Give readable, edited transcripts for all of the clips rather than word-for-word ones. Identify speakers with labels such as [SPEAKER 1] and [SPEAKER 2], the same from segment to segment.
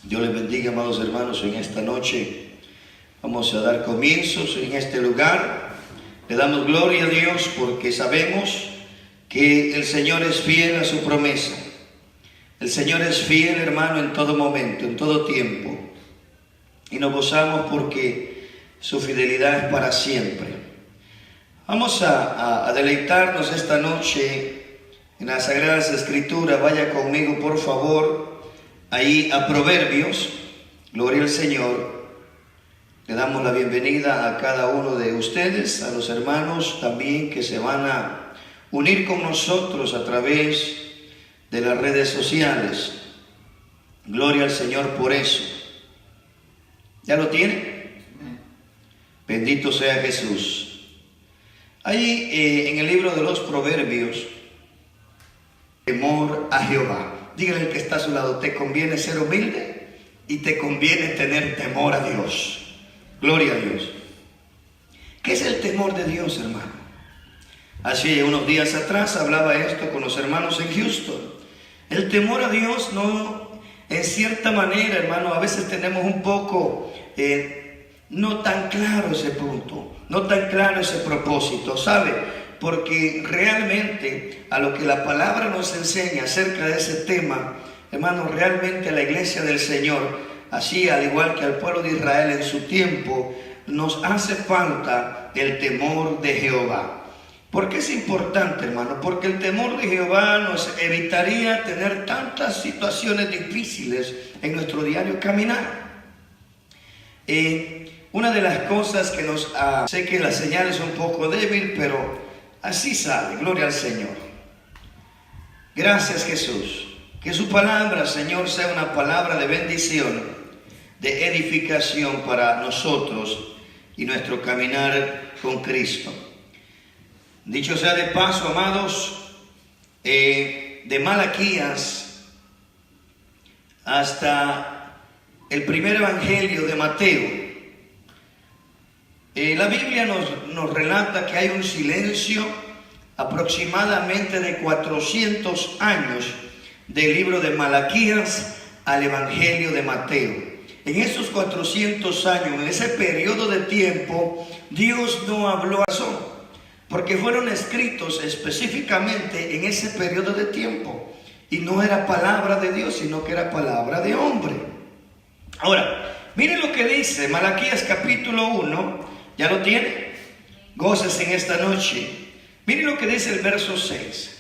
[SPEAKER 1] Dios les bendiga, amados hermanos, en esta noche. Vamos a dar comienzos en este lugar. Le damos gloria a Dios porque sabemos que el Señor es fiel a su promesa. El Señor es fiel, hermano, en todo momento, en todo tiempo. Y nos gozamos porque su fidelidad es para siempre. Vamos a deleitarnos esta noche en las Sagradas Escrituras. Vaya conmigo, por favor, ahí a Proverbios. Gloria al Señor. Le damos la bienvenida a cada uno de ustedes, a los hermanos también que se van a unir con nosotros a través de las redes sociales. Gloria al Señor por eso. ¿Ya lo tiene? Bendito sea Jesús. Ahí en el libro de los Proverbios, temor a Jehová. Dígale al que está a su lado, te conviene ser humilde y te conviene tener temor a Dios. Gloria a Dios. ¿Qué es el temor de Dios, hermano? Hace unos días atrás hablaba esto con los hermanos en Houston. El temor a Dios no, en cierta manera, hermano, a veces tenemos un poco, no tan claro ese punto, no tan claro ese propósito, ¿sabe? Porque realmente a lo que la palabra nos enseña acerca de ese tema, hermano, realmente la iglesia del Señor, así al igual que al pueblo de Israel en su tiempo, nos hace falta el temor de Jehová. ¿Por qué es importante, hermano? Porque el temor de Jehová nos evitaría tener tantas situaciones difíciles en nuestro diario caminar. Una de las cosas que sé que la señal es un poco débil, pero así sale, gloria al Señor. Gracias, Jesús. Que su palabra, Señor, sea una palabra de bendición, de edificación para nosotros y nuestro caminar con Cristo. Dicho sea de paso, amados, de Malaquías hasta el primer evangelio de Mateo, la Biblia nos relata que hay un silencio aproximadamente de 400 años del libro de Malaquías al evangelio de Mateo. En esos 400 años, en ese periodo de tiempo, Dios no habló a razón, porque fueron escritos específicamente en ese periodo de tiempo. Y no era palabra de Dios, sino que era palabra de hombre. Ahora, miren lo que dice Malaquías capítulo 1. ¿Ya lo tiene? Gócese en esta noche. Miren lo que dice el verso 6.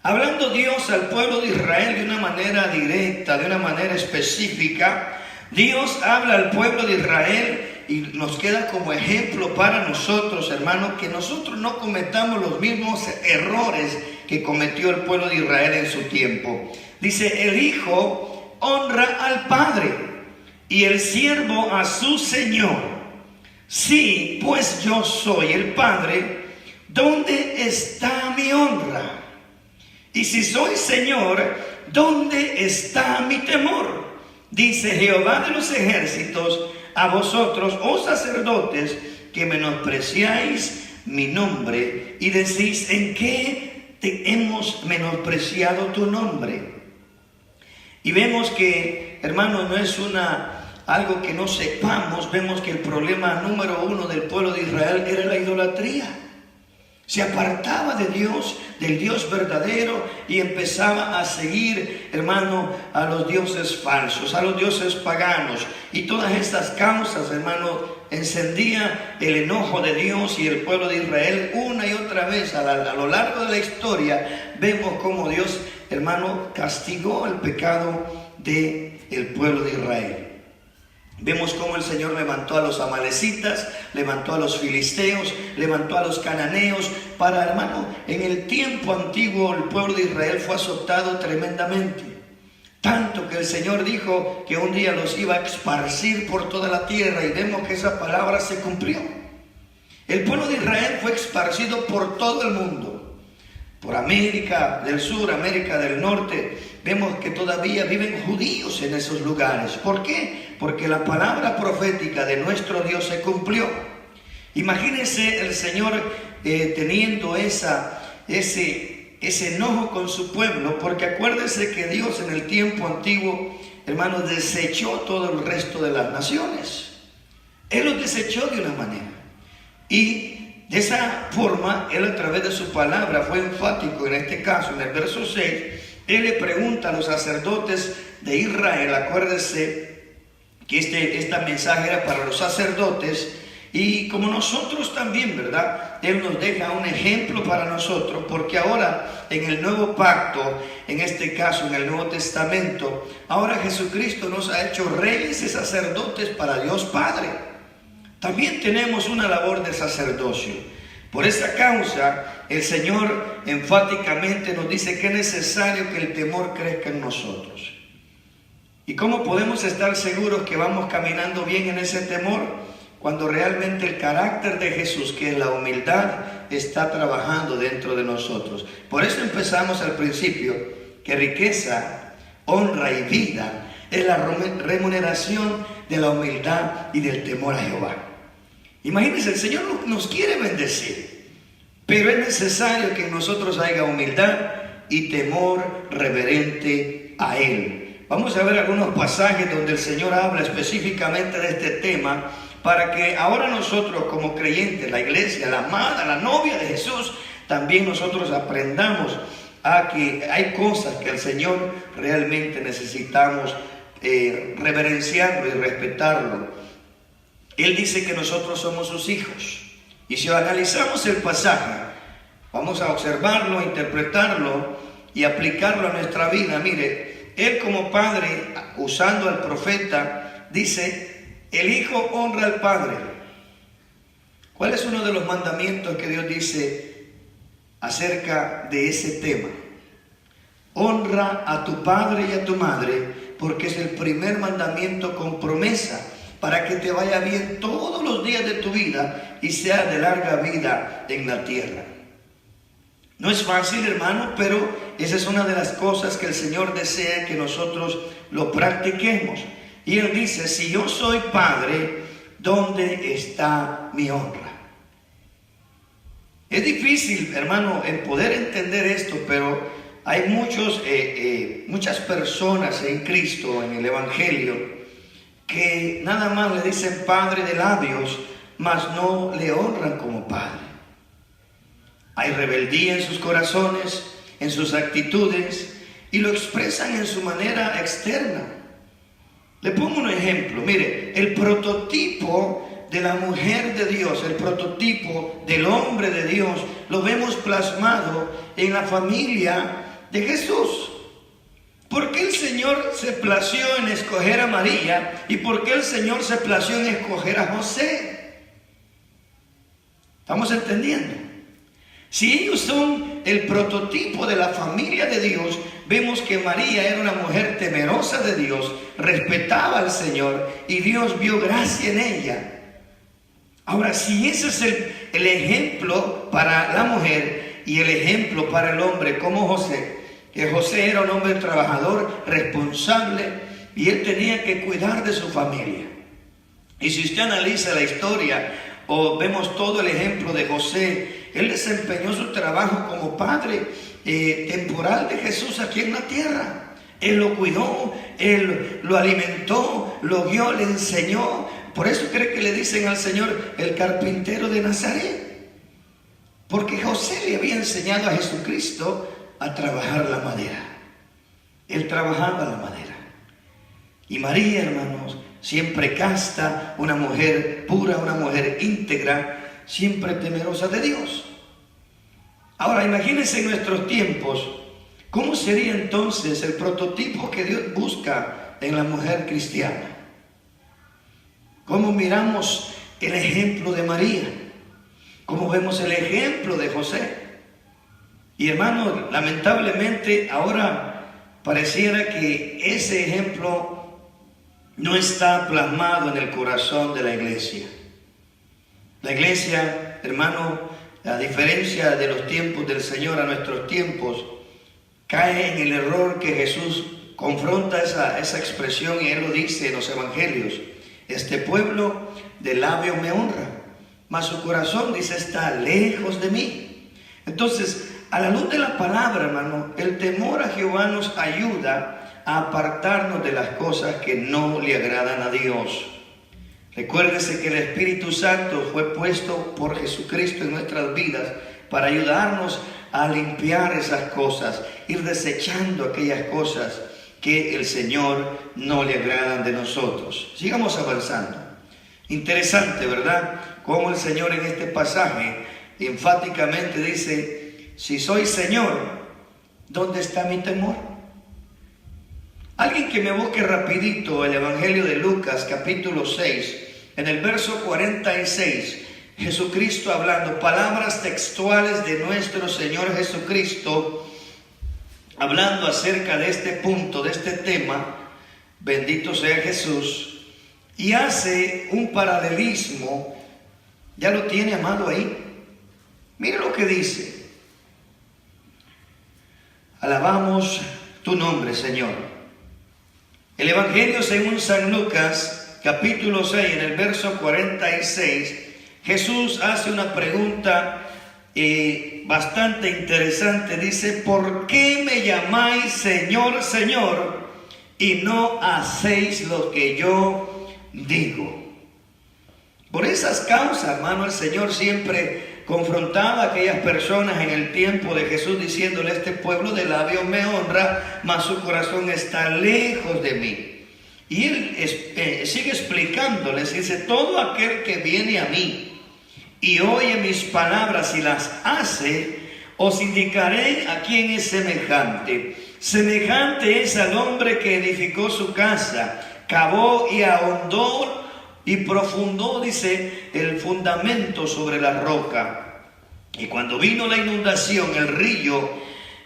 [SPEAKER 1] Hablando Dios al pueblo de Israel de una manera directa, de una manera específica, Dios habla al pueblo de Israel y nos queda como ejemplo para nosotros, hermanos, que nosotros no cometamos los mismos errores que cometió el pueblo de Israel en su tiempo. Dice, el hijo honra al padre y el siervo a su señor. Sí, pues yo soy el padre, ¿dónde está mi honra? Y si soy Señor, ¿dónde está mi temor? Dice Jehová de los ejércitos a vosotros, oh sacerdotes, que menospreciáis mi nombre y decís, ¿en qué te hemos menospreciado tu nombre? Y vemos que, hermano, no es algo que no sepamos. Vemos que el problema número uno del pueblo de Israel era la idolatría. Se apartaba de Dios, del Dios verdadero, y empezaba a seguir, hermano, a los dioses falsos, a los dioses paganos. Y todas estas causas, hermano, encendía el enojo de Dios y el pueblo de Israel una y otra vez. A lo largo de la historia vemos cómo Dios, hermano, castigó el pecado del pueblo de Israel. Vemos cómo el Señor levantó a los amalecitas, levantó a los filisteos, levantó a los cananeos. Hermano, en el tiempo antiguo el pueblo de Israel fue azotado tremendamente. Tanto que el Señor dijo que un día los iba a esparcir por toda la tierra, y vemos que esa palabra se cumplió. El pueblo de Israel fue esparcido por todo el mundo, por América del Sur, América del Norte. Vemos que todavía viven judíos en esos lugares. ¿Por qué? Porque la palabra profética de nuestro Dios se cumplió. Imagínense el Señor teniendo ese enojo con su pueblo, porque acuérdese que Dios en el tiempo antiguo hermano, desechó todo el resto de las naciones. Él los desechó de una manera. Y de esa forma, Él a través de su palabra fue enfático. En este caso, en el verso 6, Él le pregunta a los sacerdotes de Israel, acuérdese que esta mensaje era para los sacerdotes, y como nosotros también, ¿verdad? Él nos deja un ejemplo para nosotros, porque ahora en el nuevo pacto, en este caso en el Nuevo Testamento, ahora Jesucristo nos ha hecho reyes y sacerdotes para Dios Padre. También tenemos una labor de sacerdocio. Por esa causa, el Señor enfáticamente nos dice que es necesario que el temor crezca en nosotros. ¿Y cómo podemos estar seguros que vamos caminando bien en ese temor? Cuando realmente el carácter de Jesús, que es la humildad, está trabajando dentro de nosotros. Por eso empezamos al principio, que riqueza, honra y vida es la remuneración de la humildad y del temor a Jehová. Imagínense, el Señor nos quiere bendecir, pero es necesario que en nosotros haya humildad y temor reverente a Él. Vamos a ver algunos pasajes donde el Señor habla específicamente de este tema, para que ahora nosotros como creyentes, la iglesia, la amada, la novia de Jesús, también nosotros aprendamos a que hay cosas que al Señor realmente necesitamos reverenciarlo y respetarlo. Él dice que nosotros somos sus hijos. Y si analizamos el pasaje, vamos a observarlo, interpretarlo y aplicarlo a nuestra vida. Mire, Él como padre, usando al profeta, dice: el hijo honra al padre. ¿Cuál es uno de los mandamientos que Dios dice acerca de ese tema? Honra a tu padre y a tu madre, porque es el primer mandamiento con promesa, para que te vaya bien todos los días de tu vida y sea de larga vida en la tierra. No es fácil, hermano, pero esa es una de las cosas que el Señor desea que nosotros lo practiquemos. Y Él dice: si yo soy padre, ¿dónde está mi honra? Es difícil, hermano, en poder entender esto, pero hay muchas personas en Cristo, en el Evangelio, que nada más le dicen Padre de labios, mas no le honran como Padre. Hay rebeldía en sus corazones, en sus actitudes, y lo expresan en su manera externa. Le pongo un ejemplo. Mire, el prototipo de la mujer de Dios, el prototipo del hombre de Dios, lo vemos plasmado en la familia de Jesús. ¿Por qué el Señor se plació en escoger a María? ¿Y por qué el Señor se plació en escoger a José? ¿Estamos entendiendo? Si ellos son el prototipo de la familia de Dios, vemos que María era una mujer temerosa de Dios, respetaba al Señor y Dios vio gracia en ella. Ahora, si ese es el ejemplo para la mujer y el ejemplo para el hombre, como José, que José era un hombre trabajador, responsable, y él tenía que cuidar de su familia. Y si usted analiza la historia o vemos todo el ejemplo de José, él desempeñó su trabajo como padre temporal de Jesús aquí en la tierra. Él lo cuidó, él lo alimentó, lo guió, le enseñó. Por eso cree que le dicen al Señor el carpintero de Nazaret, porque José le había enseñado a Jesucristo a trabajar la madera. Él trabajaba la madera. Y María, hermanos, siempre casta, una mujer pura, una mujer íntegra, siempre temerosa de Dios. Ahora imagínense en nuestros tiempos, ¿cómo sería entonces el prototipo que Dios busca en la mujer cristiana? ¿Cómo miramos el ejemplo de María? ¿Cómo vemos el ejemplo de José? Y hermanos, lamentablemente ahora pareciera que ese ejemplo no está plasmado en el corazón de la iglesia. La iglesia, hermano, a diferencia de los tiempos del Señor a nuestros tiempos, cae en el error que Jesús confronta esa expresión, y Él lo dice en los evangelios: este pueblo de labios me honra, mas su corazón, dice, está lejos de mí. Entonces, a la luz de la palabra, hermano, el temor a Jehová nos ayuda a apartarnos de las cosas que no le agradan a Dios. Recuérdese que el Espíritu Santo fue puesto por Jesucristo en nuestras vidas para ayudarnos a limpiar esas cosas, ir desechando aquellas cosas que el Señor no le agradan de nosotros. Sigamos avanzando. Interesante, ¿verdad? Cómo el Señor en este pasaje enfáticamente dice: si soy Señor, ¿dónde está mi temor? Alguien que me busque rapidito el Evangelio de Lucas, capítulo 6, en el verso 46, Jesucristo hablando, palabras textuales de nuestro Señor Jesucristo, hablando acerca de este punto, de este tema, bendito sea Jesús, y hace un paralelismo. ¿Ya lo tiene, amado, ahí? Mire lo que dice: alabamos tu nombre, Señor. El Evangelio según San Lucas, capítulo 6, en el verso 46, Jesús hace una pregunta bastante interesante. Dice: ¿por qué me llamáis Señor, Señor, y no hacéis lo que yo digo? Por esas causas, hermano, el Señor siempre confrontaba a aquellas personas en el tiempo de Jesús, diciéndole: este pueblo de labios me honra, mas su corazón está lejos de mí. Y él sigue explicándoles, dice: todo aquel que viene a mí y oye mis palabras y las hace, os indicaré a quién es semejante. Semejante es al hombre que edificó su casa, cavó y ahondó y profundó, dice, el fundamento sobre la roca. Y cuando vino la inundación, el río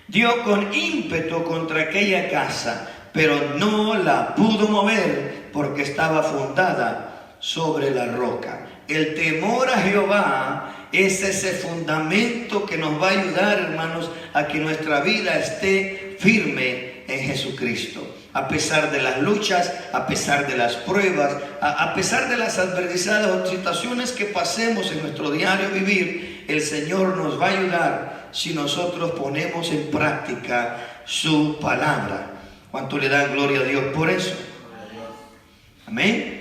[SPEAKER 1] dio con ímpetu contra aquella casa, pero no la pudo mover porque estaba fundada sobre la roca. El temor a Jehová es ese fundamento que nos va a ayudar, hermanos, a que nuestra vida esté firme en Jesucristo. A pesar de las luchas, a pesar de las pruebas, a pesar de las adversidades o situaciones que pasemos en nuestro diario vivir, el Señor nos va a ayudar si nosotros ponemos en práctica su palabra. ¿Cuánto le dan gloria a Dios por eso? Amén.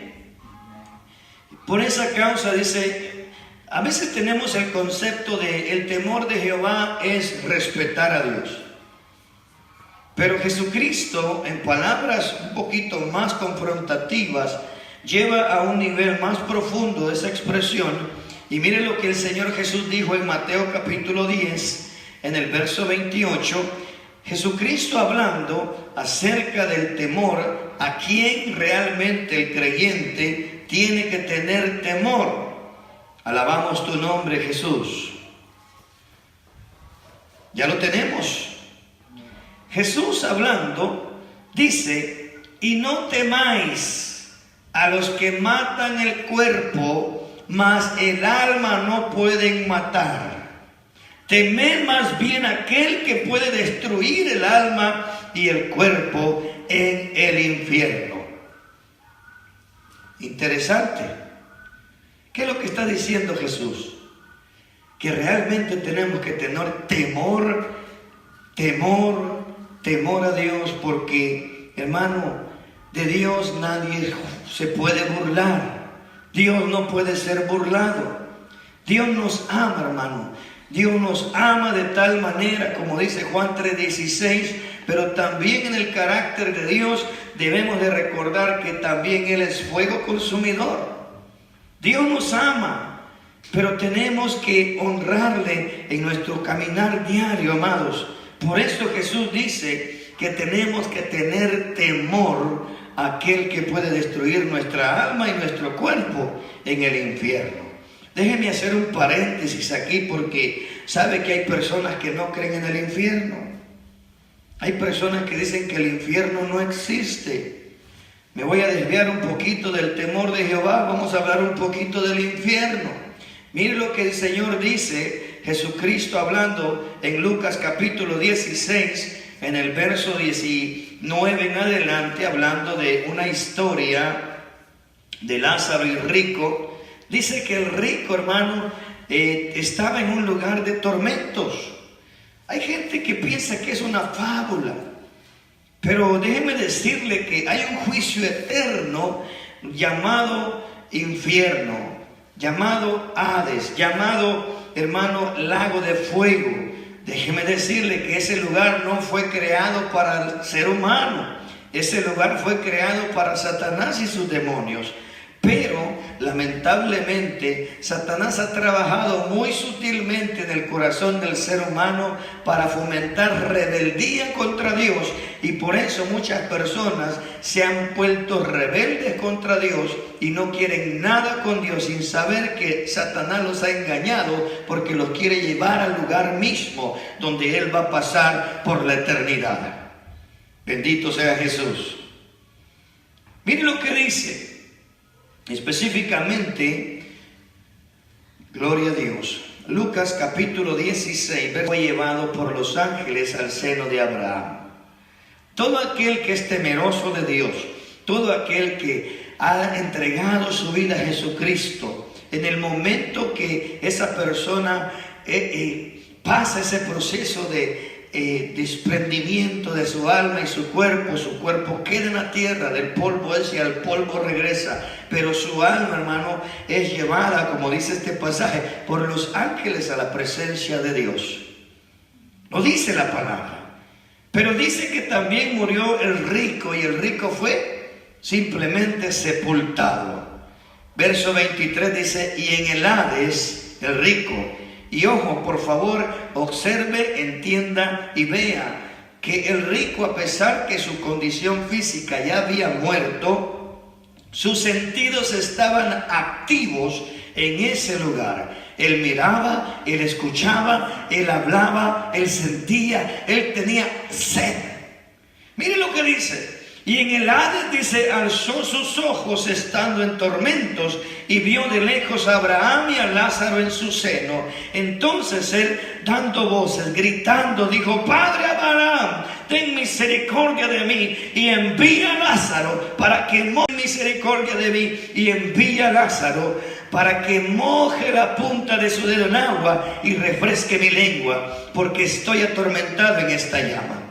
[SPEAKER 1] Por esa causa dice, a veces tenemos el concepto de el temor de Jehová es respetar a Dios. Pero Jesucristo, en palabras un poquito más confrontativas, lleva a un nivel más profundo esa expresión. Y mire lo que el Señor Jesús dijo en Mateo capítulo 10, en el verso 28. Jesucristo hablando acerca del temor, a quien realmente el creyente tiene que tener temor. Alabamos tu nombre, Jesús. Ya lo tenemos. Jesús hablando dice: y no temáis a los que matan el cuerpo, mas el alma no pueden matar. Temed más bien aquel que puede destruir el alma y el cuerpo en el infierno. Interesante. ¿Qué es lo que está diciendo Jesús? Que realmente tenemos que tener temor a Dios, porque, hermano, de Dios nadie se puede burlar. Dios no puede ser burlado. Dios nos ama, hermano. Dios nos ama de tal manera, como dice Juan 3:16, pero también en el carácter de Dios debemos de recordar que también Él es fuego consumidor. Dios nos ama, pero tenemos que honrarle en nuestro caminar diario, amados. Por eso Jesús dice que tenemos que tener temor a aquel que puede destruir nuestra alma y nuestro cuerpo en el infierno. Déjeme hacer un paréntesis aquí, porque sabe que hay personas que no creen en el infierno. Hay personas que dicen que el infierno no existe. Me voy a desviar un poquito del temor de Jehová. Vamos a hablar un poquito del infierno. Mire lo que el Señor dice, Jesucristo hablando en Lucas capítulo 16, en el verso 19 en adelante, hablando de una historia de Lázaro y rico. Dice que el rico, hermano, estaba en un lugar de tormentos. Hay gente que piensa que es una fábula, Pero déjeme decirle que hay un juicio eterno llamado infierno, llamado Hades, llamado, hermano, lago de fuego. Déjeme decirle que ese lugar no fue creado para el ser humano. Ese lugar fue creado para Satanás y sus demonios. Pero lamentablemente Satanás ha trabajado muy sutilmente en el corazón del ser humano para fomentar rebeldía contra Dios, y por eso muchas personas se han vuelto rebeldes contra Dios y no quieren nada con Dios, sin saber que Satanás los ha engañado, porque los quiere llevar al lugar mismo donde Él va a pasar por la eternidad. Bendito sea Jesús. Mire lo que dice. Específicamente, gloria a Dios, Lucas capítulo 16, fue llevado por los ángeles al seno de Abraham. Todo aquel que es temeroso de Dios, todo aquel que ha entregado su vida a Jesucristo, en el momento que esa persona pasa ese proceso de desprendimiento de su alma y su cuerpo queda en la tierra, del polvo es y al polvo regresa, pero su alma, hermano, es llevada, como dice este pasaje, por los ángeles a la presencia de Dios. Lo dice la palabra, pero dice que también murió el rico, y el rico fue simplemente sepultado. Verso 23 dice: y en el Hades, el rico. Y ojo, por favor, observe, entienda y vea que el rico, a pesar que su condición física ya había muerto, sus sentidos estaban activos en ese lugar. Él miraba, él escuchaba, él hablaba, él sentía, él tenía sed. Mire lo que dice. Y en el Hades, dice, alzó sus ojos estando en tormentos y vio de lejos a Abraham y a Lázaro en su seno. Entonces él, dando voces, gritando, dijo: Padre Abraham, ten misericordia de mí y envía a Lázaro para que moje misericordia de mí y envía a Lázaro para que moje la punta de su dedo en agua y refresque mi lengua, porque estoy atormentado en esta llama.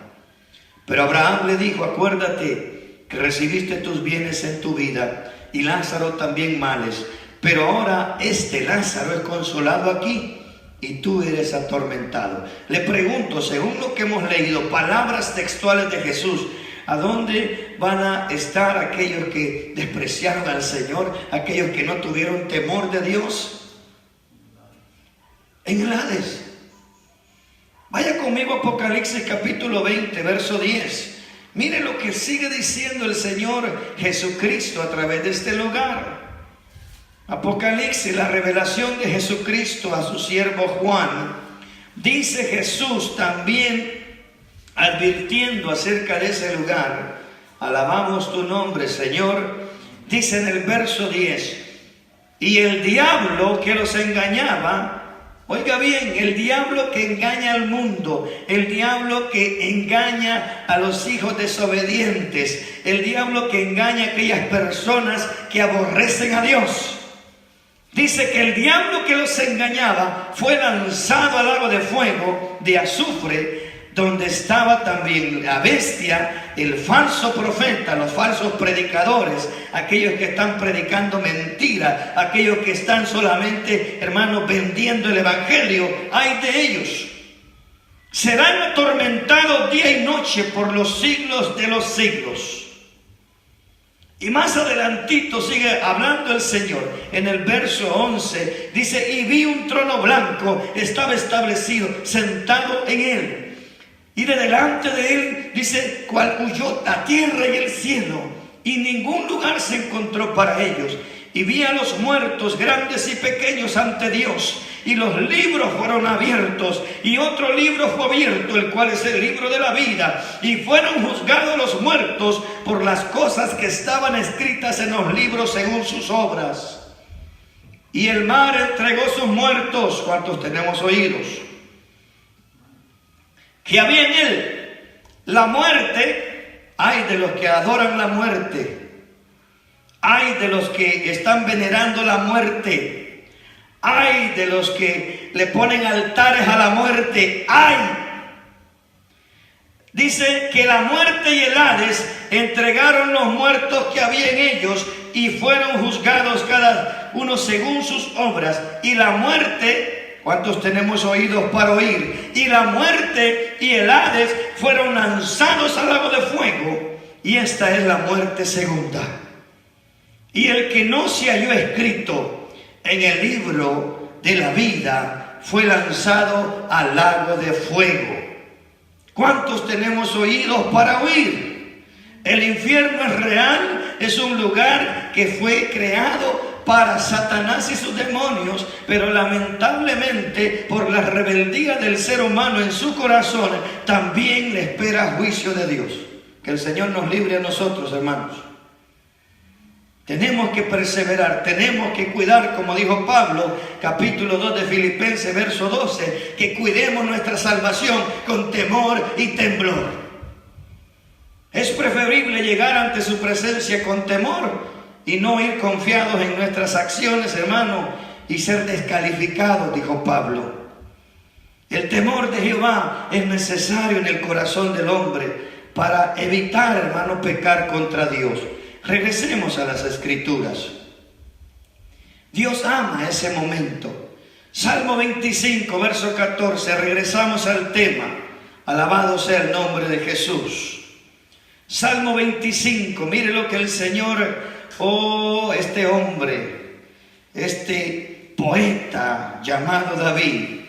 [SPEAKER 1] Pero Abraham le dijo: acuérdate que recibiste tus bienes en tu vida y Lázaro también males, pero ahora este Lázaro es consolado aquí y tú eres atormentado. Le pregunto, según lo que hemos leído, palabras textuales de Jesús, ¿a dónde van a estar aquellos que despreciaron al Señor, aquellos que no tuvieron temor de Dios? En el Hades. Vaya conmigo a Apocalipsis capítulo 20, verso 10. Mire lo que sigue diciendo el Señor Jesucristo a través de este lugar. Apocalipsis, la revelación de Jesucristo a su siervo Juan. Dice Jesús también, advirtiendo acerca de ese lugar: alabamos tu nombre, Señor. Dice en el verso 10: y el diablo que los engañaba. Oiga bien, el diablo que engaña al mundo, el diablo que engaña a los hijos desobedientes, el diablo que engaña a aquellas personas que aborrecen a Dios. Dice que el diablo que los engañaba fue lanzado al lago de fuego, de azufre, donde estaba también la bestia, el falso profeta, los falsos predicadores, aquellos que están predicando mentira, aquellos que están solamente, hermanos, vendiendo el evangelio. Ay de ellos. Serán atormentados día y noche por los siglos de los siglos. Y más adelantito sigue hablando el Señor. En el verso 11 dice: y vi un trono blanco, estaba establecido, sentado en él. Y de delante de él, dice, cual huyó la tierra y el cielo, y ningún lugar se encontró para ellos. Y vi a los muertos, grandes y pequeños, ante Dios, y los libros fueron abiertos, y otro libro fue abierto, el cual es el libro de la vida, y fueron juzgados los muertos por las cosas que estaban escritas en los libros según sus obras. Y el mar entregó sus muertos. ¿Cuántos tenemos oídos? Que había en él la muerte. Ay de los que adoran la muerte. Ay de los que están venerando la muerte. Ay de los que le ponen altares a la muerte. Ay Dice que la muerte y el Hades entregaron los muertos que había en ellos y fueron juzgados cada uno según sus obras. Y la muerte, ¿cuántos tenemos oídos para oír? Y la muerte y el Hades fueron lanzados al lago de fuego. Y esta es la muerte segunda. Y el que no se halló escrito en el libro de la vida fue lanzado al lago de fuego. ¿Cuántos tenemos oídos para oír? El infierno es real, es un lugar que fue creado para Satanás y sus demonios, pero lamentablemente por la rebeldía del ser humano en su corazón, también le espera juicio de Dios. Que el Señor nos libre a nosotros, hermanos. Tenemos que perseverar, tenemos que cuidar, como dijo Pablo, capítulo 2 de Filipenses, verso 12, que cuidemos nuestra salvación con temor y temblor. Es preferible llegar ante su presencia con temor y no ir confiados en nuestras acciones, hermano, y ser descalificados, dijo Pablo. El temor de Jehová es necesario en el corazón del hombre para evitar, hermano, pecar contra Dios. Regresemos a las Escrituras. Dios ama ese momento. Salmo 25, verso 14. Regresamos al tema. Alabado sea el nombre de Jesús. Salmo 25. Mire lo que el Señor, este hombre, este poeta llamado David,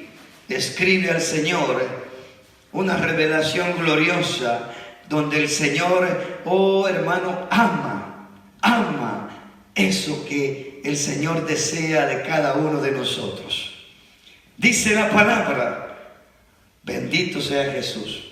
[SPEAKER 1] escribe al Señor una revelación gloriosa donde el Señor, hermano, ama eso que el Señor desea de cada uno de nosotros. Dice la palabra, bendito sea Jesús.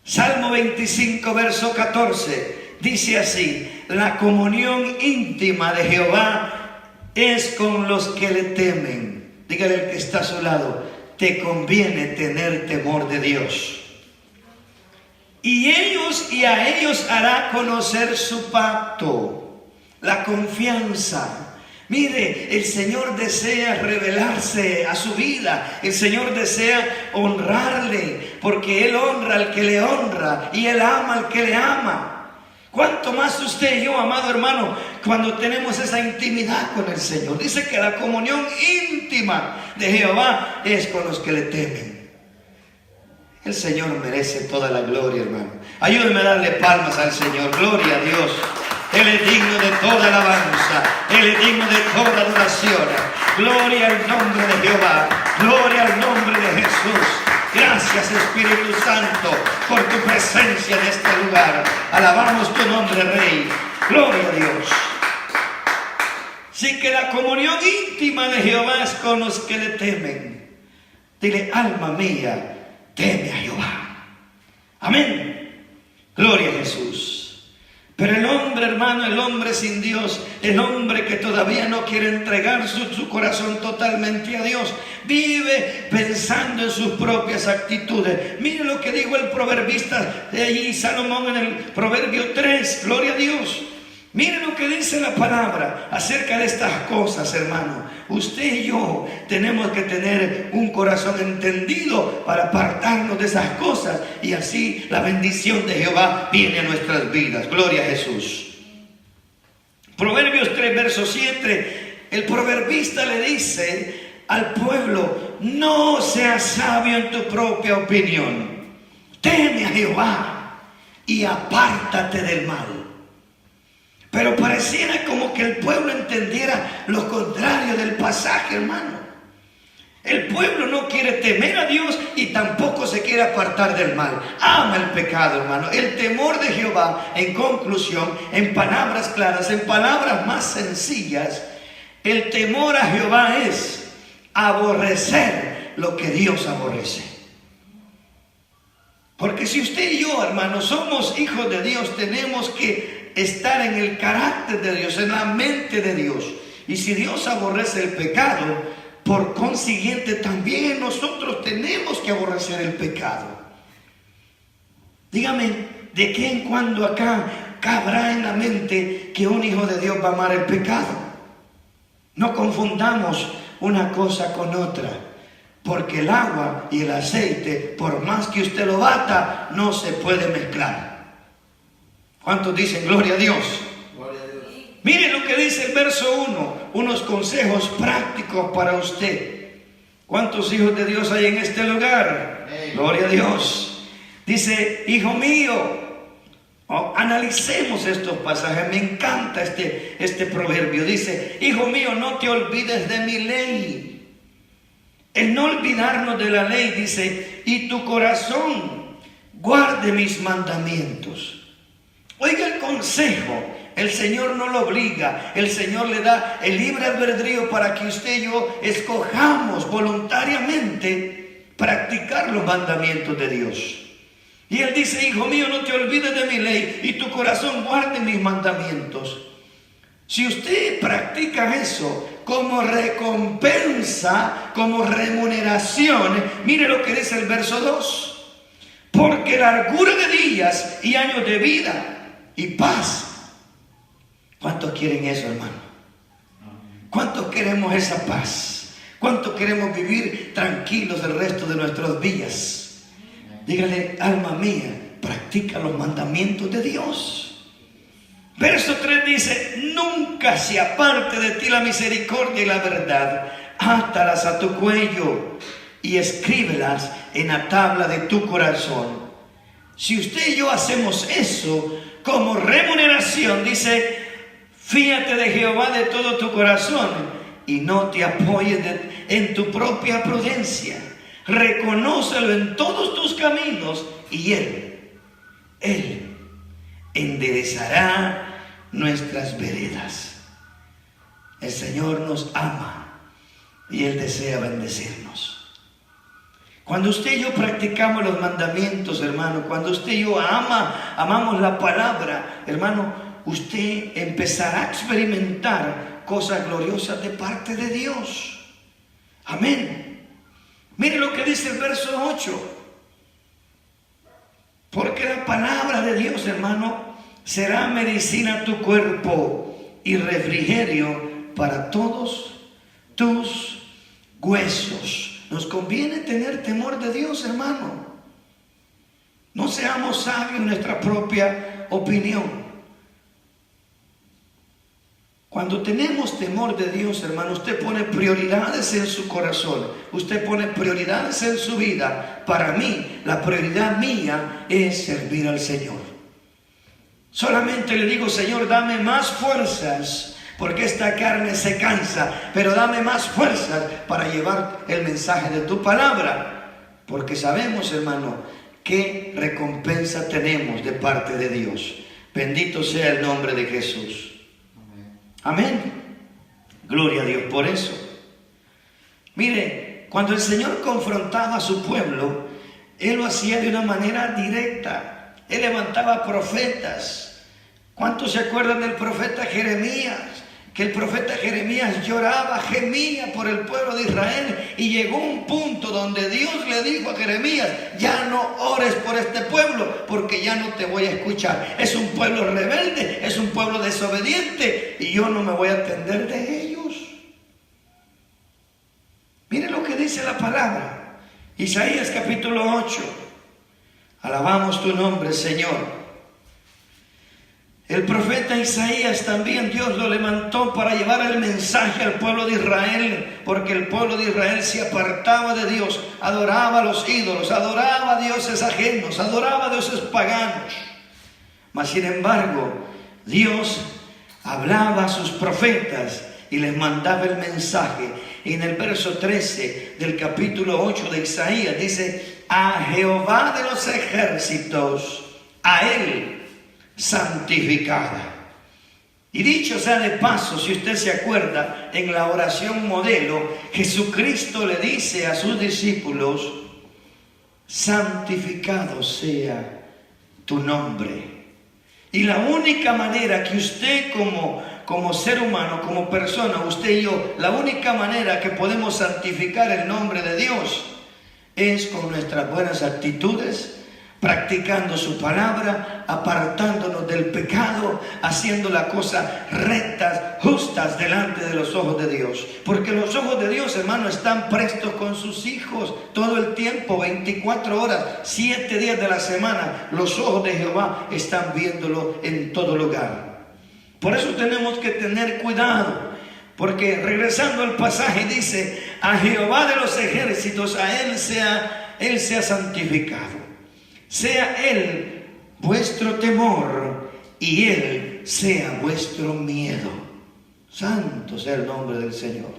[SPEAKER 1] Salmo 25, verso 14, dice así: la comunión íntima de Jehová es con los que le temen. Dígale al que está a su lado, te conviene tener temor de Dios. Y a ellos hará conocer su pacto, la confianza. Mire, el Señor desea revelarse a su vida. El Señor desea honrarle, porque Él honra al que le honra y Él ama al que le ama. ¿Cuánto más usted y yo, amado hermano, cuando tenemos esa intimidad con el Señor? Dice que la comunión íntima de Jehová es con los que le temen. El Señor merece toda la gloria, hermano. Ayúdenme a darle palmas al Señor. Gloria a Dios. Él es digno de toda alabanza. Él es digno de toda adoración. Gloria al nombre de Jehová. Gloria al nombre de Jesús. Gracias, Espíritu Santo, por tu presencia en este lugar. Alabamos tu nombre, Rey. Gloria a Dios. Así que la comunión íntima de Jehová es con los que le temen. Dile, alma mía, teme a Jehová. Amén. Gloria a Jesús. Pero el hombre, hermano, el hombre sin Dios, el hombre que todavía no quiere entregar su corazón totalmente a Dios, vive pensando en sus propias actitudes. Mire lo que dijo el proverbista de allí, Salomón, en el Proverbio 3. Gloria a Dios. Mire lo que dice la palabra acerca de estas cosas, hermano. Usted y yo tenemos que tener un corazón entendido para apartarnos de esas cosas, y así la bendición de Jehová viene a nuestras vidas. Gloria a Jesús. Proverbios 3, verso 7. El proverbista le dice al pueblo: no seas sabio en tu propia opinión. Teme a Jehová y apártate del mal. Pero pareciera como que el pueblo entendiera lo contrario del pasaje, hermano. El pueblo no quiere temer a Dios y tampoco se quiere apartar del mal. Ama el pecado, hermano. El temor de Jehová, en conclusión, en palabras claras, en palabras más sencillas, el temor a Jehová es aborrecer lo que Dios aborrece. Porque si usted y yo, hermano, somos hijos de Dios, tenemos que estar en el carácter de Dios, en la mente de Dios. Y si Dios aborrece el pecado, por consiguiente también nosotros tenemos que aborrecer el pecado. Dígame, ¿de qué en cuando acá cabrá en la mente que un hijo de Dios va a amar el pecado? No confundamos una cosa con otra. porque el agua y el aceite, por más que usted lo bata, no se puede mezclar. ¿Cuántos dicen gloria a Dios?
[SPEAKER 2] Gloria a Dios.
[SPEAKER 1] Miren lo que dice el verso 1, unos consejos prácticos para usted. ¿Cuántos hijos de Dios hay en este lugar? Gloria a Dios. Dice, hijo mío, analicemos estos pasajes. Me encanta este proverbio. Dice, hijo mío, no te olvides de mi ley. El no olvidarnos de la ley, dice, y tu corazón guarde mis mandamientos. Oiga el consejo, el Señor no lo obliga, el Señor le da el libre albedrío para que usted y yo escojamos voluntariamente practicar los mandamientos de Dios. Y Él dice, hijo mío, no te olvides de mi ley y tu corazón guarde mis mandamientos. Si usted practica eso como recompensa, como remuneración, mire lo que dice el verso 2. Porque largura de días y años de vida y paz. ¿Cuántos quieren eso, hermano? ¿Cuántos queremos esa paz? ¿Cuántos queremos vivir tranquilos el resto de nuestros días? Dígale, alma mía, practica los mandamientos de Dios. Verso 3 dice, nunca se aparte de ti la misericordia y la verdad, átalas a tu cuello y escríbelas en la tabla de tu corazón. Si usted y yo hacemos eso como remuneración, dice, fíate de Jehová de todo tu corazón y no te apoyes en tu propia prudencia. Reconócelo en todos tus caminos y Él enderezará nuestras veredas. El Señor nos ama y Él desea bendecirnos. Cuando usted y yo practicamos los mandamientos, hermano, cuando usted y yo amamos la palabra, hermano, usted empezará a experimentar cosas gloriosas de parte de Dios. Amén. Mire lo que dice el verso 8. Porque la palabra de Dios, hermano, será medicina a tu cuerpo y refrigerio para todos tus huesos. Nos conviene tener temor de Dios, hermano. No seamos sabios en nuestra propia opinión. Cuando tenemos temor de Dios, hermano, usted pone prioridades en su corazón. Usted pone prioridades en su vida. Para mí, la prioridad mía es servir al Señor. Solamente le digo, Señor, dame más fuerzas, porque esta carne se cansa, pero dame más fuerzas para llevar el mensaje de tu palabra. Porque sabemos, hermano, qué recompensa tenemos de parte de Dios. Bendito sea el nombre de Jesús. Amén. Gloria a Dios por eso. Mire, cuando el Señor confrontaba a su pueblo, Él lo hacía de una manera directa. Él levantaba profetas. ¿Cuántos se acuerdan del profeta Jeremías? Que el profeta Jeremías lloraba, gemía por el pueblo de Israel, y llegó un punto donde Dios le dijo a Jeremías, ya no ores por este pueblo, porque ya no te voy a escuchar. Es un pueblo rebelde, es un pueblo desobediente, y yo no me voy a atender de ellos. Mire lo que dice la palabra. Isaías capítulo 8. Alabamos tu nombre, Señor. El profeta Isaías también Dios lo levantó para llevar el mensaje al pueblo de Israel, porque el pueblo de Israel se apartaba de Dios, adoraba a los ídolos, adoraba a dioses ajenos, adoraba a dioses paganos. Mas sin embargo, Dios hablaba a sus profetas y les mandaba el mensaje. Y en el verso 13 del capítulo 8 de Isaías dice, a Jehová de los ejércitos, a Él santificada. Y dicho sea de paso, si usted se acuerda, en la oración modelo, Jesucristo le dice a sus discípulos, santificado sea tu nombre. Y la única manera que usted como ser humano, como persona, usted y yo, la única manera que podemos santificar el nombre de Dios es con nuestras buenas actitudes, practicando su palabra, apartándonos del pecado, haciendo las cosas rectas, justas delante de los ojos de Dios. Porque los ojos de Dios, hermano, están prestos con sus hijos todo el tiempo, 24 horas, 7 días de la semana. Los ojos de Jehová están viéndolo en todo lugar. Por eso tenemos que tener cuidado, porque regresando al pasaje dice: a Jehová de los ejércitos, a Él sea santificado. Sea Él vuestro temor y Él sea vuestro miedo. Santo sea el nombre del Señor.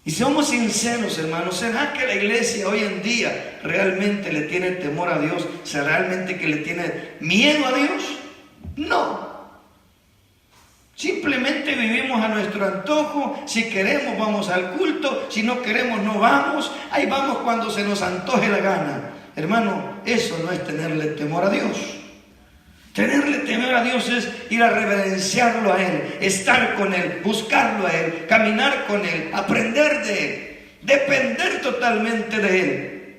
[SPEAKER 1] Y somos sinceros, hermanos, ¿será que la iglesia hoy en día realmente le tiene temor a Dios? ¿Será realmente que le tiene miedo a Dios? No. Simplemente vivimos a nuestro antojo. Si queremos vamos al culto, si no queremos no vamos. Ahí vamos cuando se nos antoje la gana. Hermano, eso no es tenerle temor a Dios. Tenerle temor a Dios es ir a reverenciarlo a Él, estar con Él, buscarlo a Él, caminar con Él, aprender de Él, depender totalmente de Él.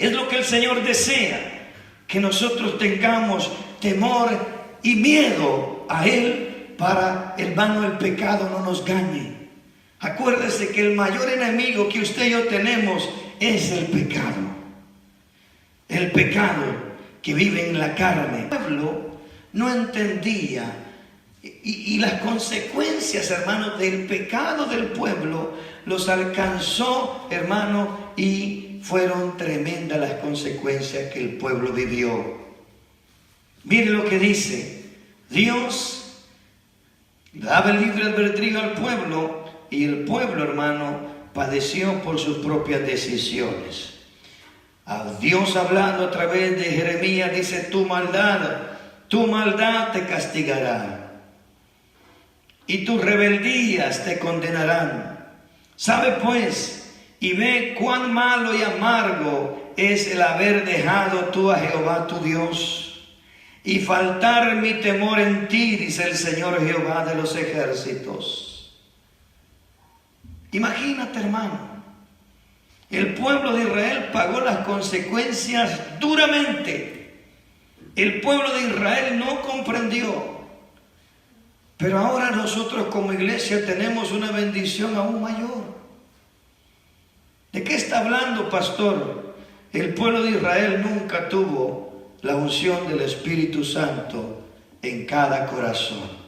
[SPEAKER 1] Es lo que el Señor desea, que nosotros tengamos temor y miedo a Él, para, hermano, el pecado no nos gane. Acuérdese que el mayor enemigo que usted y yo tenemos es el pecado. El pecado que vive en la carne. El pueblo no entendía y las consecuencias, hermano, del pecado del pueblo los alcanzó, hermano, y fueron tremendas las consecuencias que el pueblo vivió. Mire lo que dice: Dios daba el libre albedrío al pueblo y el pueblo, hermano, padeció por sus propias decisiones. A Dios hablando a través de Jeremías dice: tu maldad te castigará y tus rebeldías te condenarán. Sabe pues y ve cuán malo y amargo es el haber dejado tú a Jehová tu Dios y faltar mi temor en ti, dice el Señor Jehová de los ejércitos. Imagínate, hermano. El pueblo de Israel pagó las consecuencias duramente. El pueblo de Israel no comprendió. Pero ahora nosotros como iglesia tenemos una bendición aún mayor. ¿De qué está hablando, pastor? El pueblo de Israel nunca tuvo la unción del Espíritu Santo en cada corazón.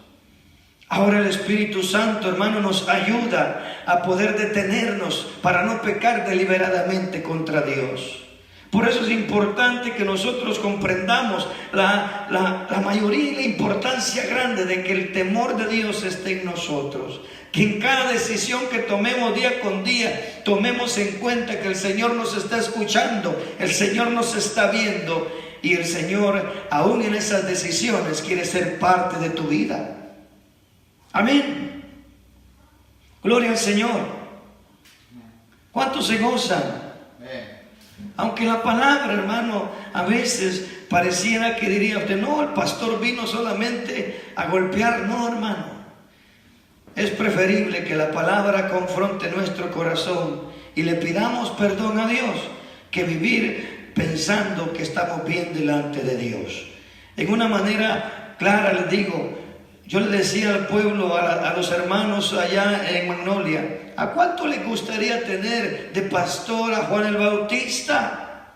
[SPEAKER 1] Ahora el Espíritu Santo, hermano, nos ayuda a poder detenernos para no pecar deliberadamente contra Dios. Por eso es importante que nosotros comprendamos la mayoría y la importancia grande de que el temor de Dios esté en nosotros. Que en cada decisión que tomemos día con día, tomemos en cuenta que el Señor nos está escuchando, el Señor nos está viendo y el Señor, aún en esas decisiones, quiere ser parte de tu vida. Amén. Gloria al Señor. ¿Cuántos se gozan? Aunque la palabra, hermano, a veces pareciera que diría usted: no, el pastor vino solamente a golpear. No, hermano. Es preferible que la palabra confronte nuestro corazón y le pidamos perdón a Dios, que vivir pensando que estamos bien delante de Dios. En una manera clara les digo, yo le decía al pueblo, a los hermanos allá en Magnolia: ¿a cuánto le gustaría tener de pastor a Juan el Bautista?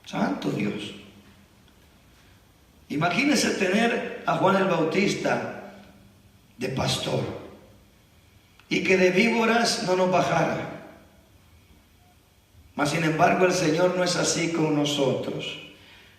[SPEAKER 1] Santo Dios. Imagínese tener a Juan el Bautista de pastor y que de víboras no nos bajara. Mas sin embargo el Señor no es así con nosotros.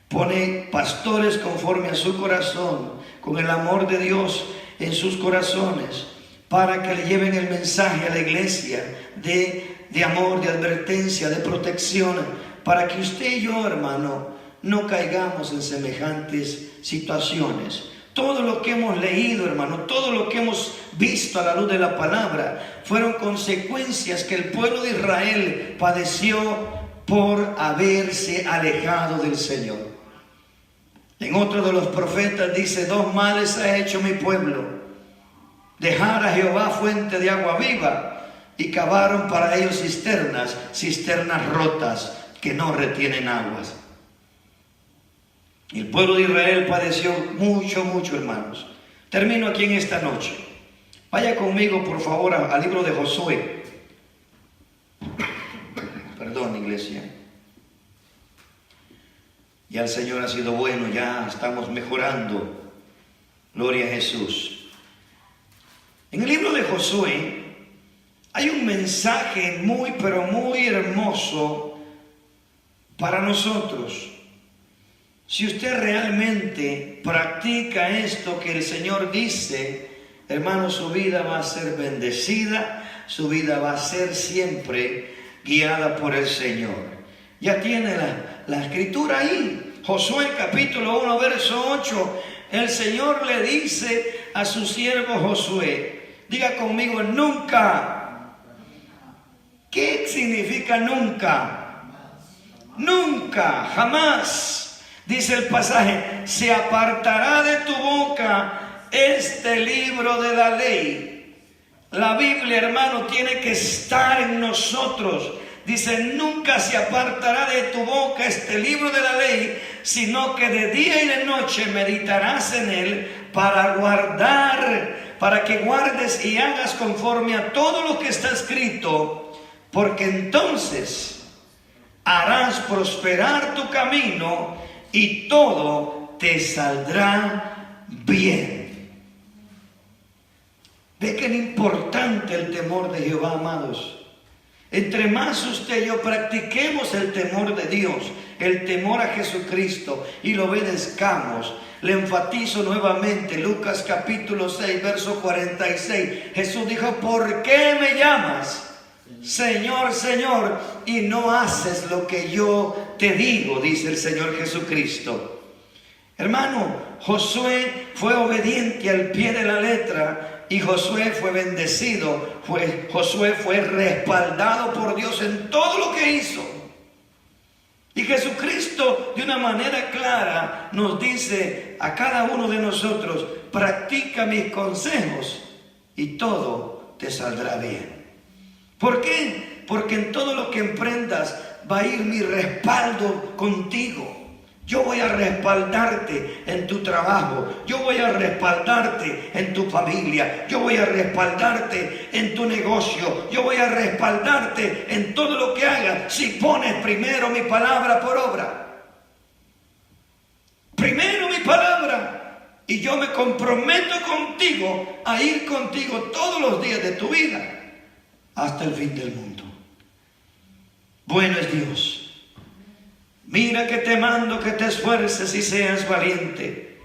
[SPEAKER 1] Pone pastores conforme a su corazón, con el amor de Dios en sus corazones, para que le lleven el mensaje a la iglesia de amor, de advertencia, de protección, para que usted y yo, hermano, no caigamos en semejantes situaciones. Todo lo que hemos leído, hermano, todo lo que hemos visto a la luz de la palabra, fueron consecuencias que el pueblo de Israel padeció por haberse alejado del Señor. En otro de los profetas dice: dos males ha hecho mi pueblo: dejar a Jehová fuente de agua viva, y cavaron para ellos cisternas rotas que no retienen aguas. El pueblo de Israel padeció mucho, mucho, hermanos. Termino aquí en esta noche. Vaya conmigo, por favor, al libro de Josué. Perdón, iglesia. Ya el Señor ha sido bueno, ya estamos mejorando. Gloria a Jesús. En el libro de Josué hay un mensaje muy, pero muy hermoso para nosotros. Si usted realmente practica esto que el Señor dice, hermano, su vida va a ser bendecida, su vida va a ser siempre guiada por el Señor. Ya tiene la escritura ahí. Josué capítulo 1, verso 8. El Señor le dice a su siervo Josué, diga conmigo, nunca. ¿Qué significa nunca? Nunca, jamás. Dice el pasaje, se apartará de tu boca este libro de la ley. La Biblia, hermano, tiene que estar en nosotros. Dice, nunca se apartará de tu boca este libro de la ley, sino que de día y de noche meditarás en él para que guardes y hagas conforme a todo lo que está escrito, porque entonces harás prosperar tu camino y todo te saldrá bien. Ve que es importante el temor de Jehová, amados. Entre más usted y yo practiquemos el temor de Dios, el temor a Jesucristo, y lo obedezcamos. Le enfatizo nuevamente Lucas capítulo 6, verso 46. Jesús dijo, ¿por qué me llamas Señor, Señor, y no haces lo que yo te digo? Dice el Señor Jesucristo. Hermano, Josué fue obediente al pie de la letra. Y Josué fue bendecido, Josué fue respaldado por Dios en todo lo que hizo. Y Jesucristo de una manera clara nos dice a cada uno de nosotros, practica mis consejos y todo te saldrá bien. ¿Por qué? Porque en todo lo que emprendas va a ir mi respaldo contigo. Yo voy a respaldarte en tu trabajo, yo voy a respaldarte en tu familia, yo voy a respaldarte en tu negocio, yo voy a respaldarte en todo lo que hagas si pones primero mi palabra por obra. Primero mi palabra, y yo me comprometo contigo a ir contigo todos los días de tu vida hasta el fin del mundo. Bueno es Dios. Mira que te mando que te esfuerces y seas valiente.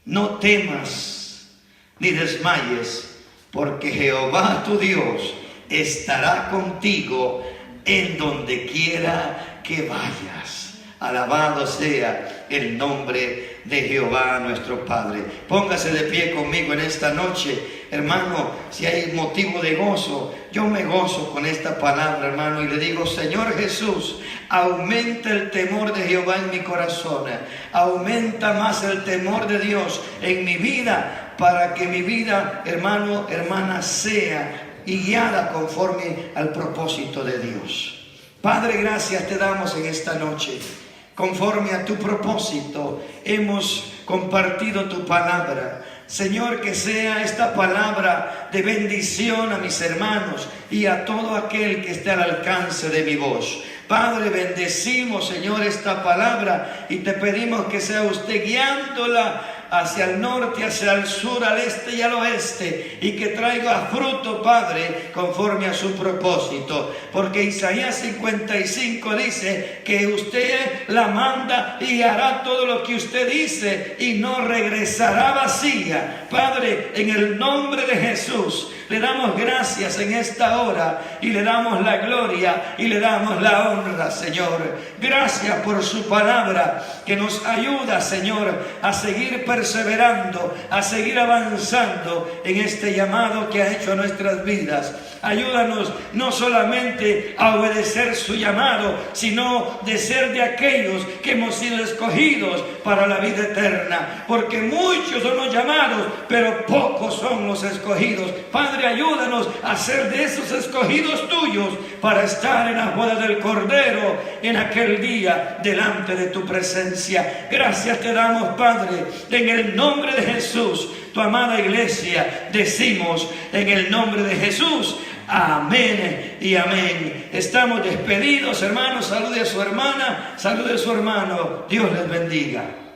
[SPEAKER 1] No temas ni desmayes, porque Jehová tu Dios estará contigo en donde quiera que vayas. Alabado sea el nombre de Jehová nuestro Padre. Póngase de pie conmigo en esta noche. Hermano, si hay motivo de gozo, yo me gozo con esta palabra, hermano, y le digo, Señor Jesús, aumenta el temor de Jehová en mi corazón, aumenta más el temor de Dios en mi vida, para que mi vida, hermano, hermana, sea guiada conforme al propósito de Dios. Padre, gracias te damos en esta noche. Conforme a tu propósito hemos compartido tu palabra. Señor, que sea esta palabra de bendición a mis hermanos y a todo aquel que esté al alcance de mi voz. Padre, bendecimos, Señor, esta palabra y te pedimos que sea usted guiándola hacia el norte, hacia el sur, al este y al oeste, y que traiga fruto, Padre, conforme a su propósito. Porque Isaías 55 dice que usted la manda y hará todo lo que usted dice y no regresará vacía. Padre, en el nombre de Jesús, le damos gracias en esta hora y le damos la gloria y le damos la honra, Señor. Gracias por su palabra que nos ayuda, Señor, a seguir perseverando, a seguir avanzando en este llamado que ha hecho a nuestras vidas. Ayúdanos no solamente a obedecer su llamado, sino de ser de aquellos que hemos sido escogidos para la vida eterna. Porque muchos son los llamados, pero pocos son los escogidos. Padre,
[SPEAKER 2] Padre, ayúdanos a ser de esos escogidos tuyos para estar en la boda del Cordero en aquel día delante de tu presencia. Gracias te damos, Padre, en el nombre de Jesús. Tu amada iglesia, decimos en el nombre de Jesús, amén y amén. Estamos despedidos, hermanos. Salude a su hermana, salude a su hermano. Dios les bendiga.